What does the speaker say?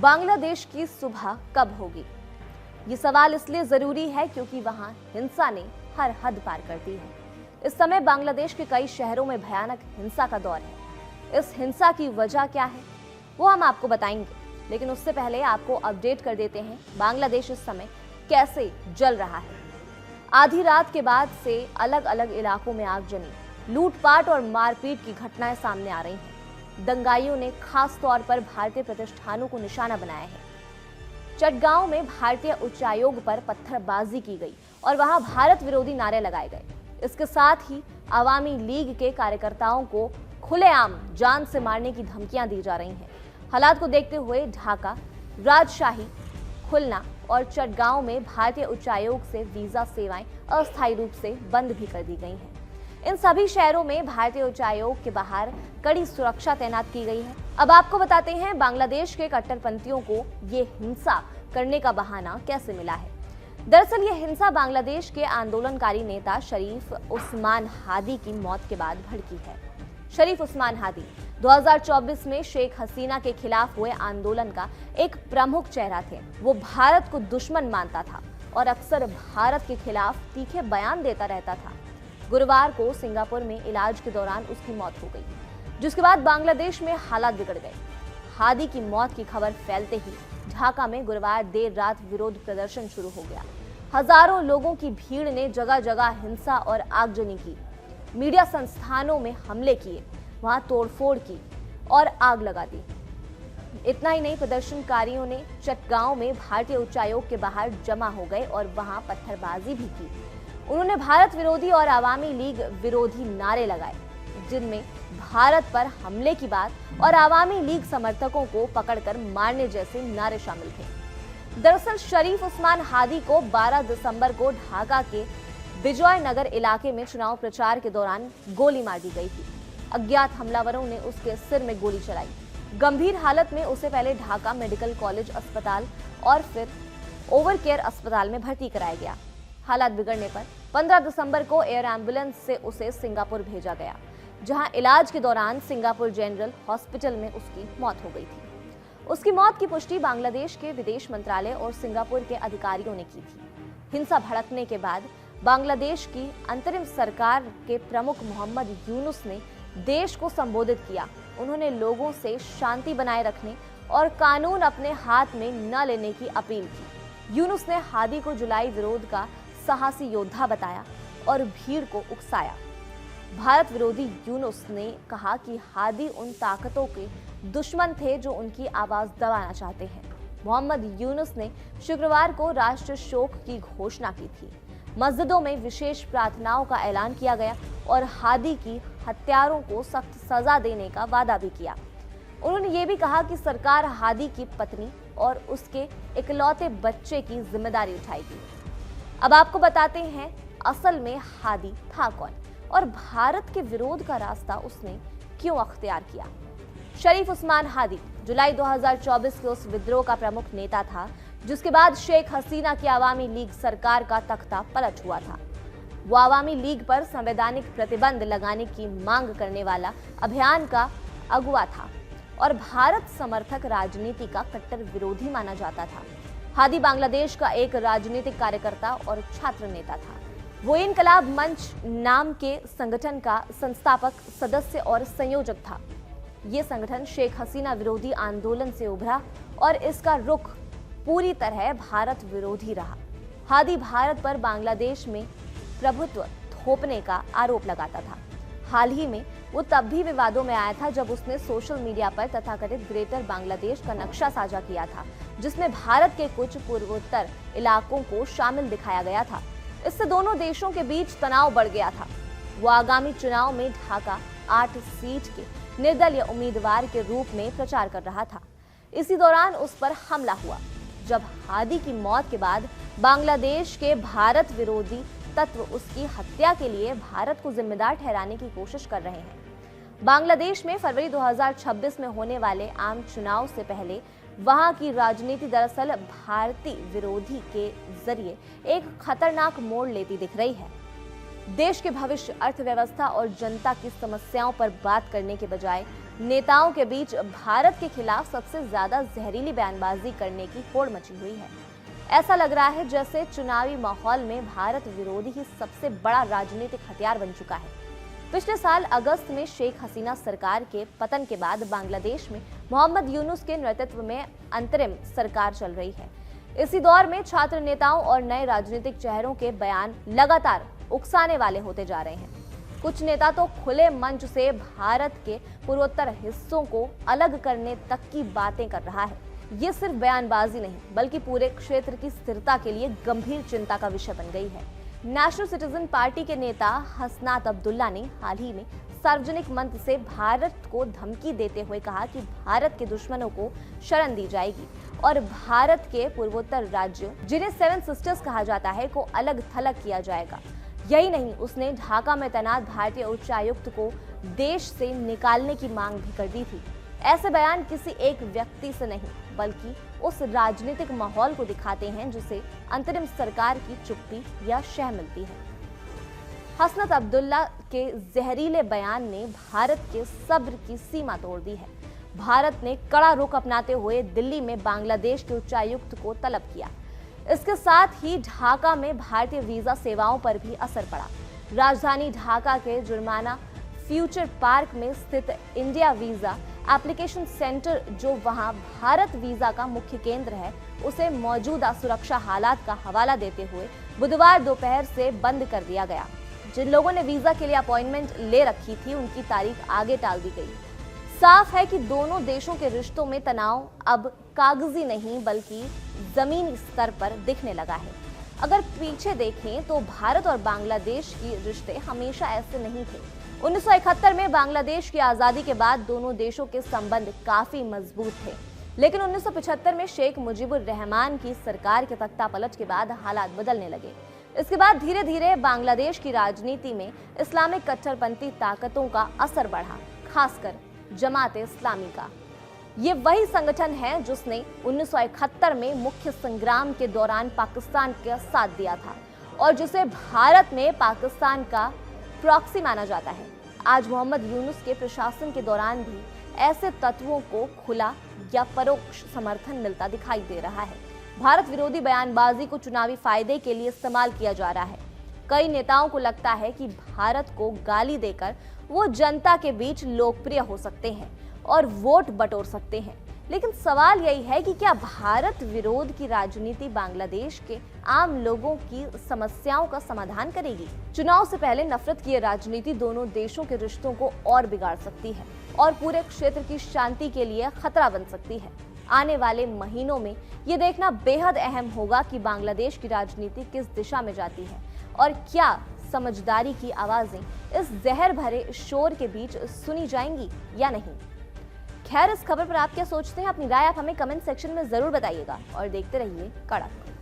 बांग्लादेश की सुबह कब होगी? ये सवाल इसलिए जरूरी है क्योंकि वहां हिंसा ने हर हद पार कर दी है। इस समय बांग्लादेश के कई शहरों में भयानक हिंसा का दौर है। इस हिंसा की वजह क्या है वो हम आपको बताएंगे, लेकिन उससे पहले आपको अपडेट कर देते हैं बांग्लादेश इस समय कैसे जल रहा है। आधी रात के बाद से अलग अलग इलाकों में आगजनी, लूटपाट और मारपीट की घटनाएं सामने आ रही हैं। दंगाइयों ने खास तौर पर भारतीय प्रतिष्ठानों को निशाना बनाया है। चटगांव में भारतीय उच्चायोग पर पत्थरबाजी की गई और वहां भारत विरोधी नारे लगाए गए। इसके साथ ही आवामी लीग के कार्यकर्ताओं को खुलेआम जान से मारने की धमकियां दी जा रही हैं। हालात को देखते हुए ढाका, राजशाही, खुलना और चटगांव में भारतीय उच्चायोग से वीजा सेवाएं अस्थायी रूप से बंद भी कर दी गई हैं। इन सभी शहरों में भारतीय उच्चायोग के बाहर कड़ी सुरक्षा तैनात की गई है। अब आपको बताते हैं बांग्लादेश के कट्टरपंथियों को ये हिंसा करने का बहाना कैसे मिला है। दरअसल ये हिंसा बांग्लादेश के आंदोलनकारी नेता शरीफ उस्मान हादी की मौत के बाद भड़की है। शरीफ उस्मान हादी 2024 में शेख हसीना के खिलाफ हुए आंदोलन का एक प्रमुख चेहरा थे। वो भारत को दुश्मन मानता था और अक्सर भारत के खिलाफ तीखे बयान देता रहता था। गुरुवार को सिंगापुर में इलाज के दौरान उसकी मौत हो गई, जिसके बाद बांग्लादेश में हालात बिगड़ गए। हादी की मौत की खबर फैलते ही ढाका में गुरुवार देर रात विरोध प्रदर्शन शुरू हो गया। हजारों लोगों की भीड़ ने जगह जगह हिंसा और आगजनी की, मीडिया संस्थानों में हमले किए, वहां तोड़फोड़ की और आग लगा दी। इतना ही नहीं, प्रदर्शनकारियों ने चटगांव में भारतीय उच्चायोग के बाहर जमा हो गए और वहां पत्थरबाजी भी की। उन्होंने भारत विरोधी और आवामी लीग विरोधी नारे लगाए, जिनमें भारत पर हमले की बात और आवामी लीग समर्थकों को पकड़कर मारने जैसे नारे शामिल थे। दरअसल शरीफ उस्मान हादी को 12 दिसंबर को ढाका के विजय नगर इलाके में चुनाव प्रचार के दौरान गोली मार दी गई थी। अज्ञात हमलावरों ने उसके सिर में गोली चलाई। गंभीर हालत में उसे पहले ढाका मेडिकल कॉलेज अस्पताल और फिर ओवरकेयर अस्पताल में भर्ती कराया गया। हालात बिगड़ने पर 15 दिसंबर को एयर एम्बुलेंस से उसे सिंगापुर भेजा गया, जहां इलाज के दौरान सिंगापुर जनरल हॉस्पिटल में उसकी मौत हो गई थी। उसकी मौत की पुष्टि बांग्लादेश के विदेश मंत्रालय और सिंगापुर के अधिकारियों ने की थी। हिंसा भड़कने के बाद बांग्लादेश की अंतरिम सरकार के प्रमुख मोहम्मद यूनुस ने देश को संबोधित किया। उन्होंने लोगों से शांति बनाए रखने और कानून अपने हाथ में न लेने की अपील की। यूनुस ने हादी को जुलाई विरोध का साहसी योद्धा बताया और भीड़ को उकसाया। भारत विरोधी यूनुस ने कहा कि हादी उन ताकतों के दुश्मन थे जो उनकी आवाज दबाना चाहते हैं। मोहम्मद यूनुस ने शुक्रवार को राष्ट्रीय शोक की घोषणा की थी। मस्जिदों में विशेष प्रार्थनाओं का ऐलान किया गया और हादी की हत्यारों को सख्त सजा देने का वादा भी किया। उन्होंने ये भी कहा कि सरकार हादी की पत्नी और उसके इकलौते बच्चे की जिम्मेदारी उठाएगी। अब आपको बताते हैं असल में हादी था कौन और भारत के विरोध का रास्ता उसने क्यों अख्तियार किया। शरीफ उस्मान हादी जुलाई 2024 के उस विद्रोह का प्रमुख नेता था जिसके बाद शेख हसीना की आवामी लीग सरकार का तख्ता पलट हुआ था। वो आवामी लीग पर संवैधानिक प्रतिबंध लगाने की मांग करने वाला अभियान का अगुवा था और भारत समर्थक राजनीति का कट्टर विरोधी माना जाता था। हादी बांग्लादेश का एक राजनीतिक कार्यकर्ता और छात्र नेता था। वो इनकलाब मंच नाम के संगठन का संस्थापक सदस्य और संयोजक था। ये संगठन शेख हसीना विरोधी आंदोलन से उभरा और इसका रुख पूरी तरह भारत विरोधी रहा। हादी भारत पर बांग्लादेश में प्रभुत्व थोपने का आरोप लगाता था। हाल ही में वो तब भी विवादों में आया था जब उसने सोशल मीडिया पर तथाकथित ग्रेटर बांग्लादेश का नक्शा साझा किया था, जिसमें भारत के कुछ पूर्वोत्तर इलाकों को शामिल दिखाया गया था। इससे दोनों देशों के बीच तनाव बढ़ गया था। वो आगामी चुनाव में ढाका 8 सीट के निर्दलीय उम्मीदवार के रूप में प्रचार कर रहा था। इसी दौरान उस पर हमला हुआ। जब हादी की मौत के बाद बांग्लादेश के भारत विरोधी तत्व उसकी हत्या के लिए भारत को जिम्मेदार ठहराने की कोशिश कर रहे हैं। बांग्लादेश में फरवरी 2026 में होने वाले आम चुनाव से पहले वहां की राजनीति दरअसल भारतीय विरोधी के जरिए एक खतरनाक मोड़ लेती दिख रही है। देश के भविष्य, अर्थव्यवस्था और जनता की समस्याओं पर बात करने के बजाय नेताओं के बीच भारत के खिलाफ सबसे ज्यादा जहरीली बयानबाजी करने की होड़ मची हुई है। ऐसा लग रहा है जैसे चुनावी माहौल में भारत विरोधी ही सबसे बड़ा राजनीतिक हथियार बन चुका है। पिछले साल अगस्त में शेख हसीना सरकार के पतन के बाद बांग्लादेश में मोहम्मद यूनुस के नेतृत्व में अंतरिम सरकार चल रही है। इसी दौर में छात्र नेताओं और नए राजनीतिक चेहरों के बयान लगातार उकसाने वाले होते जा रहे हैं। कुछ नेता तो खुले मंच से भारत के पूर्वोत्तर हिस्सों को अलग करने तक की बातें कर रहा है। ये सिर्फ बयानबाजी नहीं बल्कि पूरे क्षेत्र की स्थिरता के लिए गंभीर चिंता का विषय बन गई है। नेशनल सिटीजन पार्टी के नेता हसनात अब्दुल्ला ने हाल ही में सार्वजनिक मंच से भारत को धमकी देते हुए कहा कि भारत के दुश्मनों को शरण दी जाएगी और भारत के पूर्वोत्तर राज्यों, जिन्हें 7 सिस्टर्स कहा जाता है, को अलग थलग किया जाएगा। यही नहीं, उसने ढाका में तैनात भारतीय उच्चायुक्त को देश से निकालने की मांग भी कर दी थी। ऐसे बयान किसी एक व्यक्ति से नहीं बल्कि उस राजनीतिक माहौल को दिखाते हैं जिसे अंतरिम सरकार की चुप्पी या शह मिलती है। हसनत अब्दुल्ला के जहरीले बयान ने भारत के सब्र की सीमा तोड़ दी है। भारत ने कड़ा रुख अपनाते हुए दिल्ली में बांग्लादेश के उच्चायुक्त को तलब किया। इसके साथ ही ढाका में भारतीय वीजा सेवाओं पर भी असर पड़ा। राजधानी ढाका के जुर्माना फ्यूचर पार्क में स्थित इंडिया वीजा एप्लीकेशन सेंटर, जो वहां भारत वीजा का मुख्य केंद्र है, उसे मौजूदा सुरक्षा हालात का हवाला देते हुए बुधवार दोपहर से बंद कर दिया गया। जिन लोगों ने वीजा के लिए अपॉइंटमेंट ले रखी थी, उनकी तारीख आगे टाल दी गई। साफ है कि दोनों देशों के रिश्तों में तनाव अब कागजी नहीं बल्कि जमीनी स्तर पर दिखने लगा है। अगर पीछे देखें तो भारत और बांग्लादेश के रिश्ते हमेशा ऐसे नहीं थे। 1971 में बांग्लादेश की आजादी के बाद दोनों देशों के संबंध काफी मजबूत थे, लेकिन 1975 में शेख मुजीबुर रहमान की सरकार के तख्तापलट के बाद हालात बदलने लगे। इसके बाद धीरे धीरे बांग्लादेश की राजनीति में इस्लामिक कट्टरपंथी ताकतों का असर बढ़ा, खासकर जमात इस्लामी का। ये वही संगठन है जिसने 1971 में मुख्य संग्राम के दौरान पाकिस्तान का साथ दिया था और जिसे भारत में पाकिस्तान का प्रॉक्सी माना जाता है। आज मोहम्मद यूनुस के प्रशासन के दौरान भी ऐसे तत्वों को खुला या परोक्ष समर्थन मिलता दिखाई दे रहा है। भारत विरोधी बयानबाजी को चुनावी फायदे के लिए इस्तेमाल किया जा रहा है। कई नेताओं को लगता है कि भारत को गाली देकर वो जनता के बीच लोकप्रिय हो सकते हैं और वोट बटोर सकते हैं, लेकिन सवाल यही है कि क्या भारत विरोध की राजनीति बांग्लादेश के आम लोगों की समस्याओं का समाधान करेगी? चुनाव से पहले नफरत की राजनीति दोनों देशों के रिश्तों को और बिगाड़ सकती है और पूरे क्षेत्र की शांति के लिए खतरा बन सकती है। आने वाले महीनों में ये देखना बेहद अहम होगा कि बांग्लादेश की राजनीति किस दिशा में जाती है और क्या समझदारी की आवाजें इस जहर भरे शोर के बीच सुनी जाएंगी या नहीं। खैर, इस खबर पर आप क्या सोचते हैं? अपनी राय आप हमें कमेंट सेक्शन में जरूर बताइएगा और देखते रहिए कड़क।